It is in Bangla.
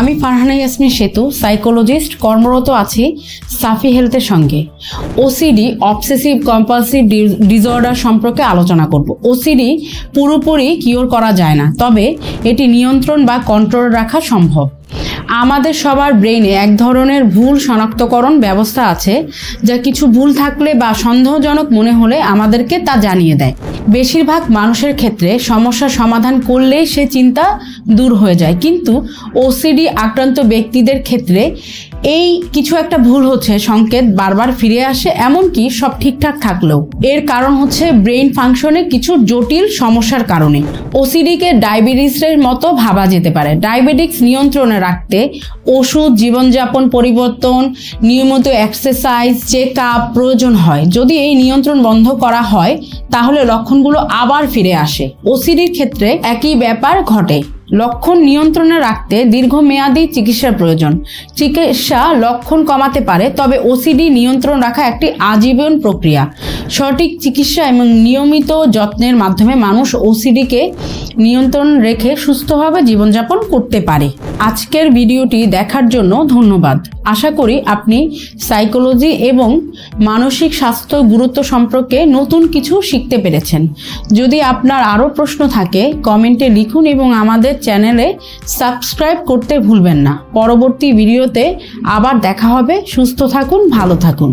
আমি ফারহানা ইয়াসমিন সেতু, সাইকোলজিস্ট, কর্মরত আছি সাফি হেলথের সঙ্গে। ওসিডি অবসেসিভ কম্পালসিভ ডিসঅর্ডার সম্পর্কে আলোচনা করব। ওসিডি পুরোপুরি কিওর করা যায় না, তবে এটি নিয়ন্ত্রণ বা কন্ট্রোল রাখা সম্ভব। আমাদের সবার ব্রেইনে এক ধরনের ভুল শনাক্তকরণ ব্যবস্থা আছে, যা কিছু ভুল থাকলে বা সন্দেহজনক মনে হলে আমাদেরকে তা জানিয়ে দেয়। বেশিরভাগ মানুষের ক্ষেত্রে সমস্যার সমাধান করলেই সে চিন্তা দূর হয়ে যায়, কিন্তু ওসিডি আক্রান্ত ব্যক্তিদের ক্ষেত্রে এই কিছু একটা ভুল হচ্ছে সংকেত বারবার ফিরে আসে, এমনকি সব ঠিকঠাক থাকলেও। এর কারণ হচ্ছে ব্রেইন ফাংশনে কিছু জটিল সমস্যার কারণে। ওসিডিকে ডায়াবেটিসের মতো ভাবা যেতে পারে। ডায়াবেটিস নিয়ন্ত্রণে রাখতে ওষুধ, জীবনযাপন পরিবর্তন, নিয়মিত এক্সারসাইজ, চেক আপ প্রয়োজন হয়। যদি এই নিয়ন্ত্রণ বন্ধ করা হয় তাহলে লক্ষণগুলো আবার ফিরে আসে। ওসিডির ক্ষেত্রে একই ব্যাপার ঘটে। লক্ষণ নিয়ন্ত্রণে রাখতে দীর্ঘমেয়াদী চিকিৎসার প্রয়োজন। চিকিৎসা লক্ষণ কমাতে পারে, তবে ওসিডি নিয়ন্ত্রণ রাখা একটি আজীবন প্রক্রিয়া। সঠিক চিকিৎসা এবং নিয়মিত যত্নের মাধ্যমে মানুষ ওসিডিকে নিয়ন্ত্রণ রেখে সুস্থভাবে জীবনযাপন করতে পারে। আজকের ভিডিওটি দেখার জন্য ধন্যবাদ। আশা করি আপনি সাইকোলজি এবং মানসিক স্বাস্থ্য গুরুত্ব সম্পর্কে নতুন কিছু শিখতে পেরেছেন। যদি আপনার আরও প্রশ্ন থাকে কমেন্টে লিখুন এবং আমাদের চ্যানেলে সাবস্ক্রাইব করতে ভুলবেন না। পরবর্তী ভিডিওতে আবার দেখা হবে। সুস্থ থাকুন, ভালো থাকুন।